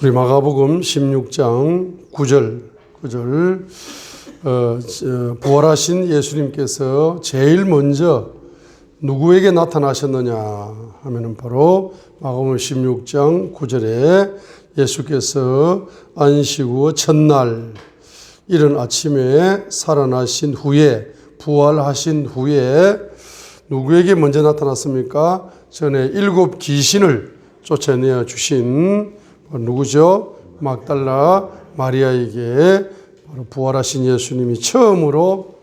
우리 마가복음 16장 9절 부활하신 예수님께서 제일 먼저 누구에게 나타나셨느냐 하면은 바로 마가복음 16장 9절에 예수께서 안식 후 첫날 이른 아침에 살아나신 후에 부활하신 후에 누구에게 먼저 나타났습니까? 전에 7 귀신을 쫓아내어 주신 누구죠? 막달라 마리아에게 바로 부활하신 예수님이 처음으로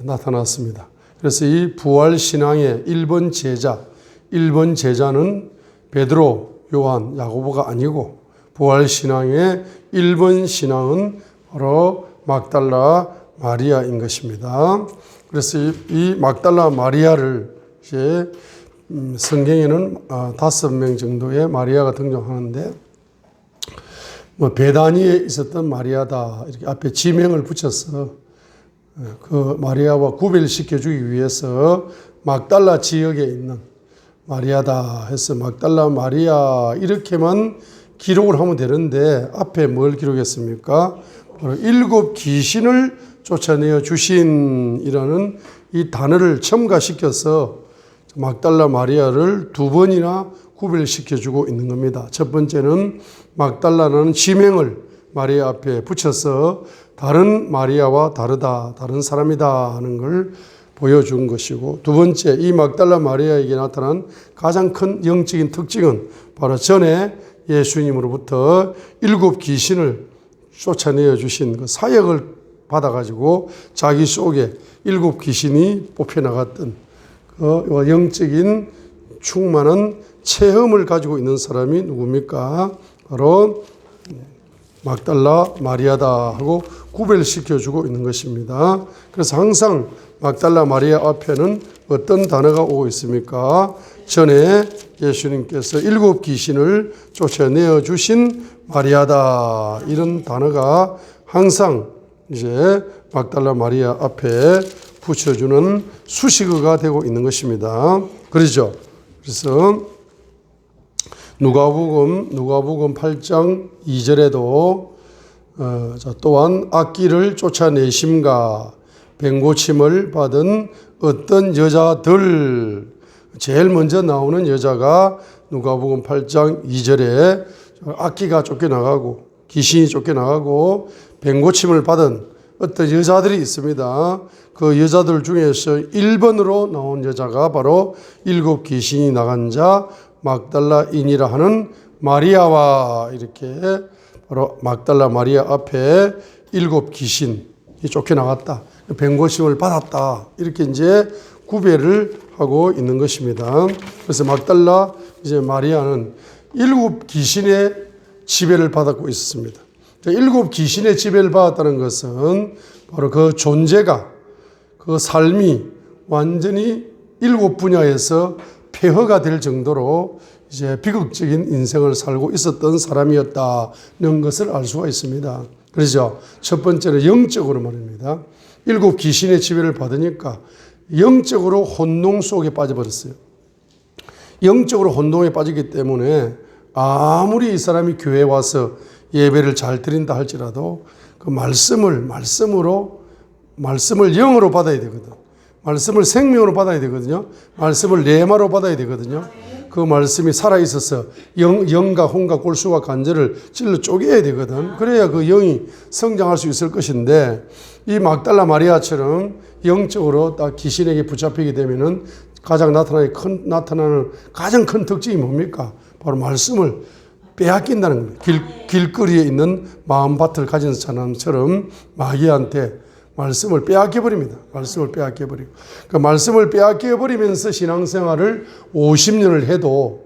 나타났습니다. 그래서 이 부활신앙의 1번 제자는 베드로, 요한, 야고보가 아니고 부활신앙의 1번 신앙은 바로 막달라 마리아인 것입니다. 그래서 이 막달라 마리아를 이제 성경에는 5명 정도의 마리아가 등장하는데 베다니에 있었던 마리아다 이렇게 앞에 지명을 붙여서 그 마리아와 구별시켜주기 위해서 막달라 지역에 있는 마리아다 해서 막달라 마리아 이렇게만 기록을 하면 되는데 앞에 뭘 기록했습니까? 바로 7 귀신을 쫓아내어 주신이라는 이 단어를 첨가시켜서 막달라 마리아를 2번이나 구별시켜주고 있는 겁니다. 첫 번째는 막달라는 지명을 마리아 앞에 붙여서 다른 마리아와 다르다, 다른 사람이다 하는 걸 보여준 것이고, 두 번째 이 막달라 마리아에게 나타난 가장 큰 영적인 특징은 바로 전에 예수님으로부터 7 귀신을 쫓아내어 주신 그 사역을 받아가지고 자기 속에 7 귀신이 뽑혀나갔던 그 영적인 충만한 체험을 가지고 있는 사람이 누굽니까? 바로 막달라 마리아다 하고 구별시켜주고 있는 것입니다. 그래서 항상 막달라 마리아 앞에는 어떤 단어가 오고 있습니까? 전에 예수님께서 7 귀신을 쫓아내어 주신 마리아다 이런 단어가 항상 이제 막달라 마리아 앞에 붙여주는 수식어가 되고 있는 것입니다. 그렇죠? 그래서 누가복음 8장 2절에도 또한 악기를 쫓아내심과 뱅고침을 받은 어떤 여자들 제일 먼저 나오는 여자가 누가복음 8장 2절에 악기가 쫓겨나가고 귀신이 쫓겨나가고 뱅고침을 받은 어떤 여자들이 있습니다. 그 여자들 중에서 1번으로 나온 여자가 바로 7 귀신이 나간 자 막달라인이라 하는 마리아와 이렇게 바로 막달라 마리아 앞에 7 귀신이 쫓겨나갔다. 뱅고침을 받았다. 이렇게 이제 구별을 하고 있는 것입니다. 그래서 막달라 이제 마리아는 7 귀신의 지배를 받았고 있었습니다. 7 귀신의 지배를 받았다는 것은 바로 그 존재가 그 삶이 완전히 7 분야에서 폐허가 될 정도로 이제 비극적인 인생을 살고 있었던 사람이었다는 것을 알 수가 있습니다. 그렇죠? 첫 번째는 영적으로 말입니다. 7 귀신의 지배를 받으니까 영적으로 혼동 속에 빠져버렸어요. 영적으로 혼동에 빠지기 때문에 아무리 이 사람이 교회에 와서 예배를 잘 드린다 할지라도 그 말씀을 영으로 받아야 되거든. 말씀을 생명으로 받아야 되거든요. 말씀을 레마로 받아야 되거든요. 그 말씀이 살아있어서 영과 혼과 골수와 관절을 찔러 쪼개야 되거든. 그래야 그 영이 성장할 수 있을 것인데 이 막달라 마리아처럼 영적으로 딱 귀신에게 붙잡히게 되면은 가장 나타나는 가장 큰 특징이 뭡니까? 바로 말씀을 빼앗긴다는 겁니다. 길거리에 있는 마음밭을 가진 사람처럼 마귀한테 말씀을 빼앗겨버립니다. 말씀을 빼앗겨버리고. 그 말씀을 빼앗겨버리면서 신앙생활을 50년을 해도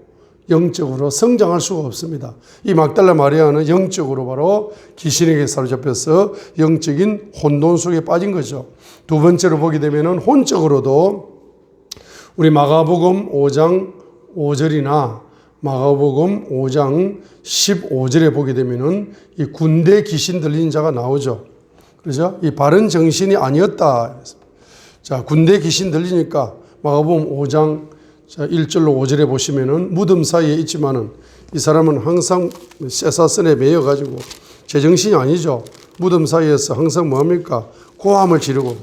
영적으로 성장할 수가 없습니다. 이 막달라 마리아는 영적으로 바로 귀신에게 사로잡혀서 영적인 혼돈 속에 빠진 거죠. 두 번째로 보게 되면은 혼적으로도 우리 마가복음 5장 5절이나 마가복음 5장 15절에 보게 되면은 이 군대 귀신 들린 자가 나오죠. 그죠? 이 바른 정신이 아니었다. 자, 군대 귀신 들리니까 마가복음 5장 1절로 5절에 보시면은 무덤 사이에 있지만은 이 사람은 항상 쇠사슬에 매여가지고 제정신이 아니죠. 무덤 사이에서 항상 뭐합니까? 고함을 지르고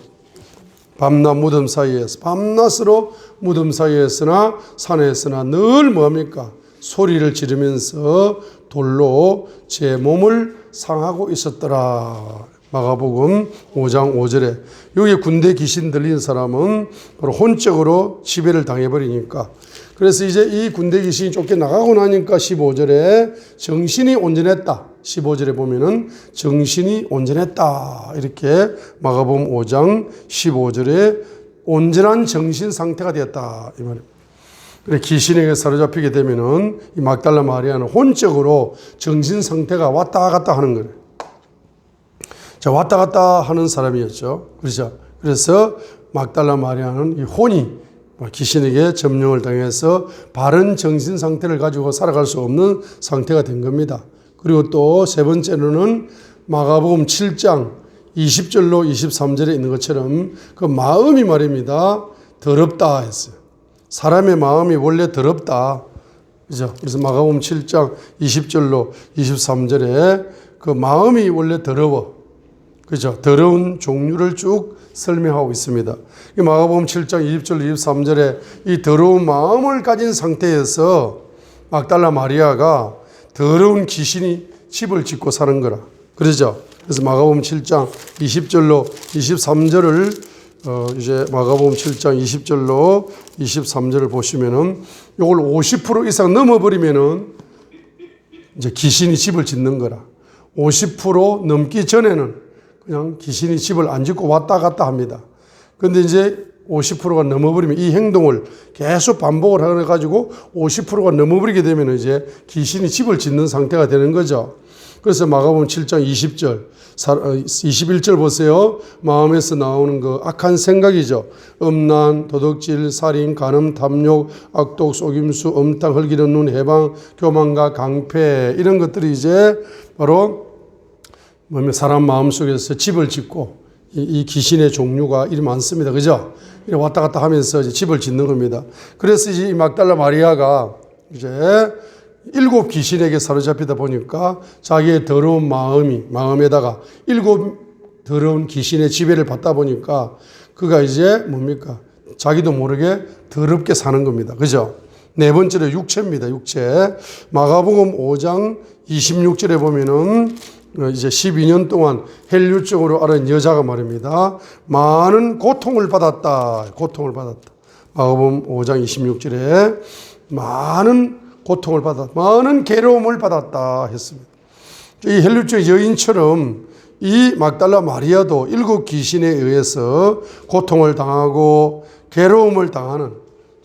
밤낮 무덤 사이에서 밤낮으로 무덤 사이에서나 산에서나 늘 뭐합니까? 소리를 지르면서 돌로 제 몸을 상하고 있었더라. 마가복음 5장 5절에 여기 군대 귀신 들린 사람은 바로 혼적으로 지배를 당해버리니까, 그래서 이제 이 군대 귀신이 쫓겨나가고 나니까 15절에 정신이 온전했다. 15절에 보면은 정신이 온전했다. 이렇게 마가복음 5장 15절에 온전한 정신 상태가 되었다. 이 말입니다. 그래, 귀신에게 사로잡히게 되면은 이 막달라 마리아는 혼적으로 정신 상태가 왔다 갔다 하는 거예요. 자, 왔다 갔다 하는 사람이었죠. 그렇죠. 그래서 막달라 마리아는 이 혼이 귀신에게 점령을 당해서 바른 정신 상태를 가지고 살아갈 수 없는 상태가 된 겁니다. 그리고 또 세 번째로는 마가복음 7장 20절로 23절에 있는 것처럼 그 마음이 말입니다. 더럽다 했어요. 사람의 마음이 원래 더럽다. 그죠? 그래서 마가복음 7장 20절로 23절에 그 마음이 원래 더러워. 그죠? 더러운 종류를 쭉 설명하고 있습니다. 이 마가복음 7장 20절 23절에 이 더러운 마음을 가진 상태에서 막달라 마리아가 더러운 귀신이 집을 짓고 사는 거라. 그러죠? 그래서 마가복음 7장 20절로 23절을 이제 마가복음 7장 20절로 23절을 보시면은 이걸 50% 이상 넘어버리면은 이제 귀신이 집을 짓는 거라. 50% 넘기 전에는 그냥 귀신이 집을 안 짓고 왔다 갔다 합니다. 그런데 이제 50%가 넘어버리면 이 행동을 계속 반복을 해가지고 50%가 넘어버리게 되면 이제 귀신이 집을 짓는 상태가 되는 거죠. 그래서 마가복음 7장 20절, 21절 보세요. 마음에서 나오는 그 악한 생각이죠. 음란, 도둑질, 살인, 간음, 탐욕, 악독, 속임수, 엄탕, 흘기는 눈, 해방, 교만과 강패, 이런 것들이 이제 바로 사람 마음속에서 집을 짓고 이 귀신의 종류가 이리 많습니다. 그죠? 이리 왔다 갔다 하면서 이제 집을 짓는 겁니다. 그래서 이제 이 막달라 마리아가 이제 7 귀신에게 사로잡히다 보니까 자기의 더러운 마음에다가 7 더러운 귀신의 지배를 받다 보니까 그가 이제 뭡니까? 자기도 모르게 더럽게 사는 겁니다. 그죠? 네 번째로 육체입니다. 육체. 마가복음 5장 26절에 보면은 이제 12년 동안 헬류증으로 앓은 여자가 말입니다. 많은 고통을 받았다. 고통을 받았다. 마가복음 5장 26절에 많은 고통을 받았다. 많은 괴로움을 받았다 했습니다. 이 헬류증 여인처럼 이 막달라 마리아도 7 귀신에 의해서 고통을 당하고 괴로움을 당하는,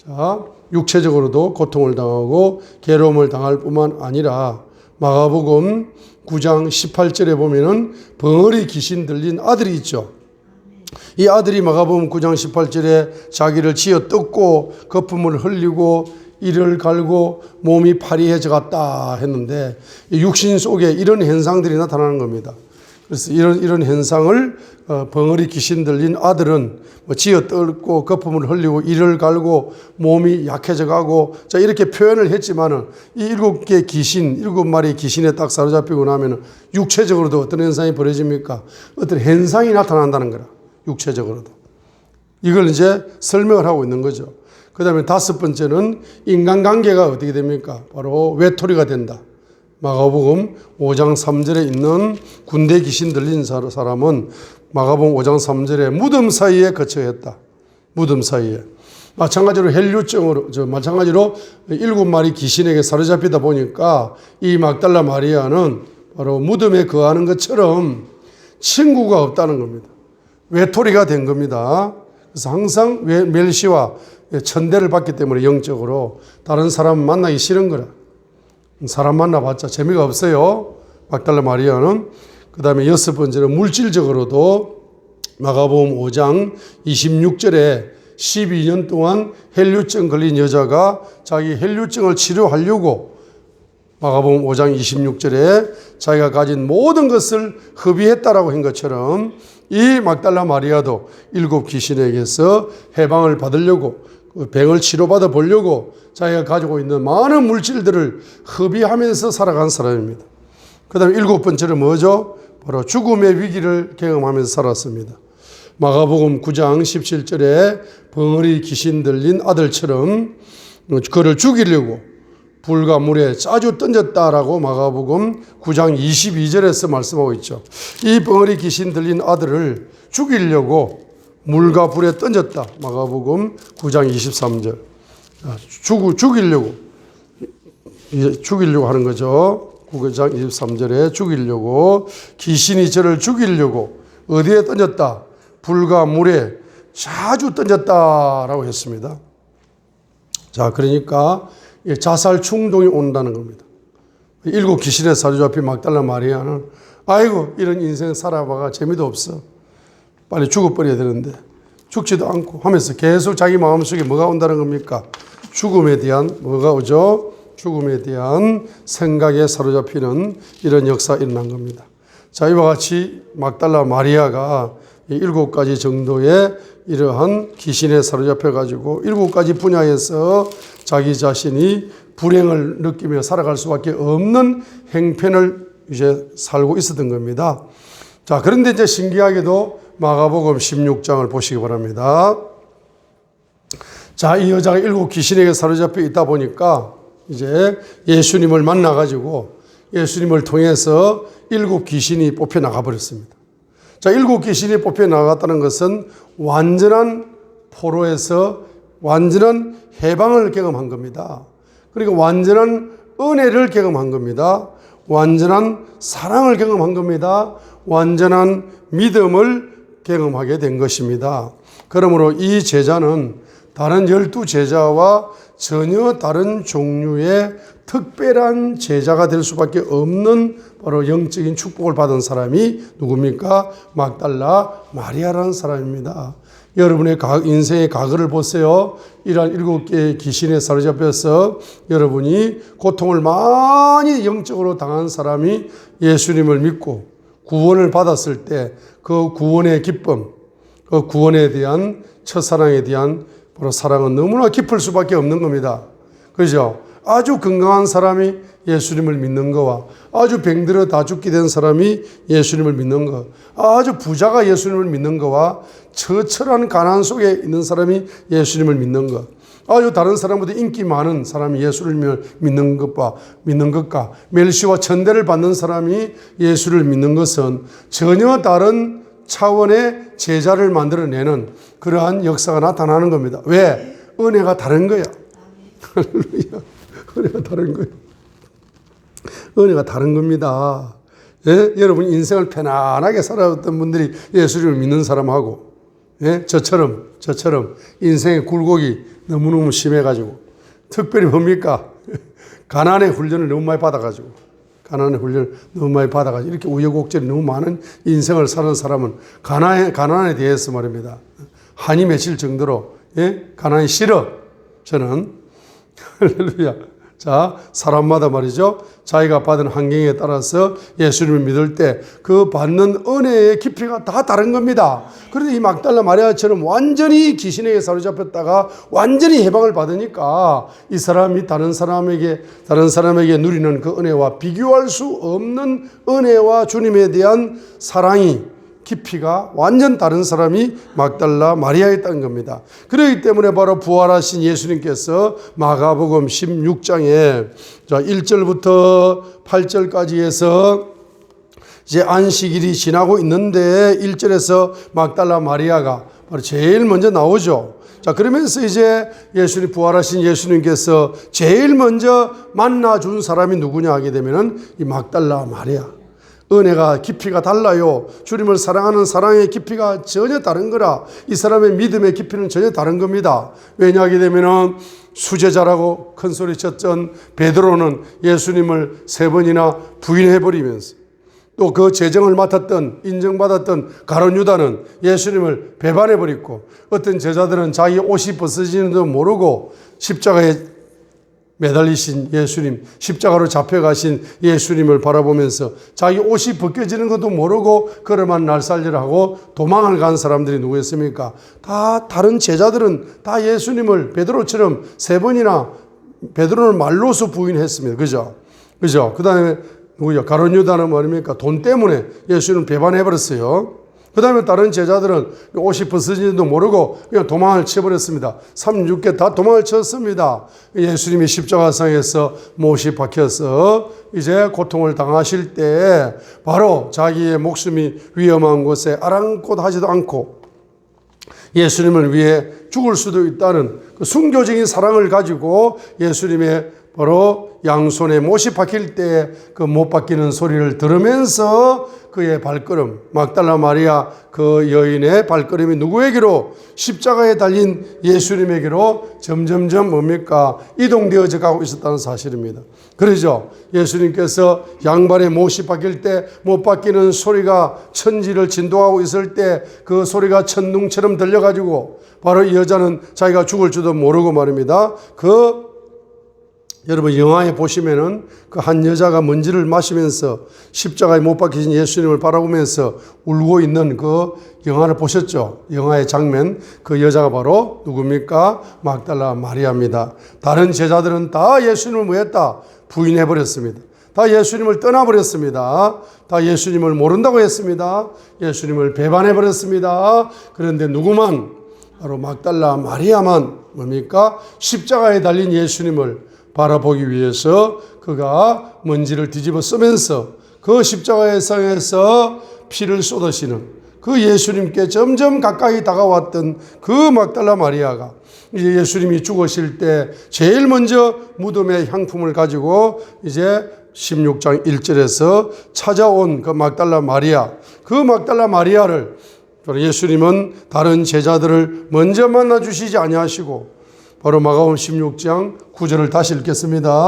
자, 육체적으로도 고통을 당하고 괴로움을 당할 뿐만 아니라 마가복음 9장 18절에 보면은 벙어리 귀신 들린 아들이 있죠. 이 아들이 마가복음 9장 18절에 자기를 쥐어 뜯고 거품을 흘리고 이를 갈고 몸이 파리해져 갔다 했는데 육신 속에 이런 현상들이 나타나는 겁니다. 그래서 이런 현상을 벙어리 귀신 들린 아들은 쥐어 뜯고 거품을 흘리고 이를 갈고 몸이 약해져 가고, 자, 이렇게 표현을 했지만은 이 7개 귀신, 7마리 귀신에 딱 사로잡히고 나면은 육체적으로도 어떤 현상이 벌어집니까? 어떤 현상이 나타난다는 거라. 육체적으로도. 이걸 이제 설명을 하고 있는 거죠. 그 다음에 5번째는 인간관계가 어떻게 됩니까? 바로 외톨이가 된다. 마가복음 5장 3절에 있는 군대 귀신 들린 사람은 마가복음 5장 3절에 무덤 사이에 거처했다. 무덤 사이에. 마찬가지로 헬류증으로, 마찬가지로 7마리 귀신에게 사로잡히다 보니까 이 막달라 마리아는 바로 무덤에 거하는 것처럼 친구가 없다는 겁니다. 외톨이가 된 겁니다. 그래서 항상 멸시와 천대를 받기 때문에 영적으로 다른 사람 만나기 싫은 거라. 사람 만나봤자 재미가 없어요. 막달라 마리아는. 그 다음에 6번째로 물질적으로도 마가복음 5장 26절에 12년 동안 헬류증 걸린 여자가 자기 헬류증을 치료하려고 마가복음 5장 26절에 자기가 가진 모든 것을 허비했다라고 한 것처럼 이 막달라 마리아도 7 귀신에게서 해방을 받으려고 병을 치료받아 보려고 자기가 가지고 있는 많은 물질들을 허비하면서 살아간 사람입니다. 그 다음에 7번째는 뭐죠? 바로 죽음의 위기를 경험하면서 살았습니다. 마가복음 9장 17절에 벙어리 귀신 들린 아들처럼 그를 죽이려고 불과 물에 자주 던졌다라고 마가복음 9장 22절에서 말씀하고 있죠. 이 벙어리 귀신 들린 아들을 죽이려고 물과 불에 던졌다. 마가복음 9장 23절. 죽이려고 하는 거죠. 9장 23절에 죽이려고 귀신이 저를 죽이려고 어디에 던졌다? 불과 물에 자주 던졌다라고 했습니다. 자, 그러니까 자살 충동이 온다는 겁니다. 7 귀신에 사로잡힌 막달라 마리아는 아이고 이런 인생 살아봐가 재미도 없어. 빨리 죽어버려야 되는데 죽지도 않고 하면서 계속 자기 마음속에 뭐가 온다는 겁니까? 죽음에 대한 뭐가 오죠? 죽음에 대한 생각에 사로잡히는 이런 역사가 일어난 겁니다. 자, 이와 같이 막달라 마리아가 7가지 정도의 이러한 귀신에 사로잡혀가지고 7가지 분야에서 자기 자신이 불행을 느끼며 살아갈 수밖에 없는 행편을 이제 살고 있었던 겁니다. 자, 그런데 이제 신기하게도 마가복음 16장을 보시기 바랍니다. 자, 이 여자가 7 귀신에게 사로잡혀 있다 보니까 이제 예수님을 만나가지고 예수님을 통해서 7 귀신이 뽑혀 나가버렸습니다. 자, 7 귀신이 뽑혀 나갔다는 것은 완전한 포로에서 완전한 해방을 경험한 겁니다. 그리고 완전한 은혜를 경험한 겁니다. 완전한 사랑을 경험한 겁니다. 완전한 믿음을 경험하게 된 것입니다. 그러므로 이 제자는 다른 12제자와 전혀 다른 종류의 특별한 제자가 될 수밖에 없는 바로 영적인 축복을 받은 사람이 누굽니까? 막달라 마리아라는 사람입니다. 여러분의 인생의 과거를 보세요. 이러한 7개의 귀신에 사로잡혀서 여러분이 고통을 많이 영적으로 당한 사람이 예수님을 믿고 구원을 받았을 때 그 구원의 기쁨, 그 구원에 대한 첫사랑에 대한 바로 사랑은 너무나 깊을 수밖에 없는 겁니다. 그죠? 아주 건강한 사람이 예수님을 믿는 거와 아주 병들어 다 죽게 된 사람이 예수님을 믿는 것, 아주 부자가 예수님을 믿는 거와 처철한 가난 속에 있는 사람이 예수님을 믿는 것, 아주 다른 사람보다 인기 많은 사람이 예수를 믿는 것과 멸시와 천대를 받는 사람이 예수를 믿는 것은 전혀 다른 차원의 제자를 만들어내는 그러한 역사가 나타나는 겁니다. 왜? 은혜가 다른 거야. 할렐루야. 은혜가 다른 거예요. 은혜가 다른 겁니다. 예? 여러분 인생을 편안하게 살아왔던 분들이 예수를 믿는 사람하고, 예? 저처럼 인생의 굴곡이 너무너무 심해가지고, 특별히 뭡니까? 가난의 훈련을 너무 많이 받아가지고, 이렇게 우여곡절이 너무 많은 인생을 사는 사람은 가난에 대해서 말입니다. 한이 맺힐 정도로, 예? 가난이 싫어. 저는. 할렐루야. 자, 사람마다 말이죠. 자기가 받은 환경에 따라서 예수님을 믿을 때 그 받는 은혜의 깊이가 다 다른 겁니다. 그런데 이 막달라 마리아처럼 완전히 귀신에게 사로잡혔다가 완전히 해방을 받으니까 이 사람이 다른 사람에게 누리는 그 은혜와 비교할 수 없는 은혜와 주님에 대한 사랑이 깊이가 완전 다른 사람이 막달라 마리아였다는 겁니다. 그렇기 때문에 바로 부활하신 예수님께서 마가복음 16장에 1절부터 8절까지 해서 이제 안식일이 지나고 있는데 1절에서 막달라 마리아가 바로 제일 먼저 나오죠. 자, 그러면서 이제 부활하신 예수님께서 제일 먼저 만나준 사람이 누구냐 하게 되면은 이 막달라 마리아. 은혜가 깊이가 달라요. 주님을 사랑하는 사랑의 깊이가 전혀 다른 거라. 이 사람의 믿음의 깊이는 전혀 다른 겁니다. 왜냐하게 되면은 수제자라고 큰 소리 쳤던 베드로는 예수님을 3번이나 부인해버리면서 또 그 재정을 맡았던 인정받았던 가룟 유다는 예수님을 배반해버리고 어떤 제자들은 자기 옷이 벗어지는지도 모르고 십자가에 매달리신 예수님, 십자가로 잡혀가신 예수님을 바라보면서 자기 옷이 벗겨지는 것도 모르고 걸어만 날살리라고 도망을 간 사람들이 누구였습니까? 다 다른 제자들은 다 예수님을 베드로처럼 3번이나 베드로는 말로서 부인했습니다. 그죠? 그 다음에 누구요? 가룟 유다는 뭐입니까? 돈 때문에 예수님을 배반해버렸어요. 그 다음에 다른 제자들은 옷이 벗어진지도 모르고 그냥 도망을 쳐버렸습니다. 36개 다 도망을 쳤습니다. 예수님이 십자가상에서 못이 박혀서 이제 고통을 당하실 때 바로 자기의 목숨이 위험한 곳에 아랑곳하지도 않고 예수님을 위해 죽을 수도 있다는 그 순교적인 사랑을 가지고 예수님의 바로 양손에 못이 박힐 때 그 못 박히는 소리를 들으면서 그의 발걸음, 막달라 마리아 그 여인의 발걸음이 누구에게로? 십자가에 달린 예수님에게로 점점점 뭡니까? 이동되어져 가고 있었다는 사실입니다. 그러죠. 예수님께서 양발에 못이 박힐 때 못 박히는 소리가 천지를 진동하고 있을 때 그 소리가 천둥처럼 들려가지고 바로 이 여자는 자기가 죽을 줄도 모르고 말입니다. 여러분 영화에 보시면은 그 한 여자가 먼지를 마시면서 십자가에 못 박히신 예수님을 바라보면서 울고 있는 그 영화를 보셨죠? 영화의 장면. 그 여자가 바로 누굽니까? 막달라 마리아입니다. 다른 제자들은 다 예수님을 뭐했다? 부인해버렸습니다. 다 예수님을 떠나버렸습니다. 다 예수님을 모른다고 했습니다. 예수님을 배반해버렸습니다. 그런데 누구만? 바로 막달라 마리아만 뭡니까? 십자가에 달린 예수님을 바라보기 위해서 그가 먼지를 뒤집어 쓰면서 그 십자가의 상에서 피를 쏟으시는 그 예수님께 점점 가까이 다가왔던 그 막달라 마리아가 이제 예수님이 죽으실 때 제일 먼저 무덤에 향품을 가지고 이제 16장 1절에서 찾아온 그 막달라 마리아, 그 막달라 마리아를 예수님은 다른 제자들을 먼저 만나 주시지 아니하시고 바로 마가복음 16장 9절을 다시 읽겠습니다.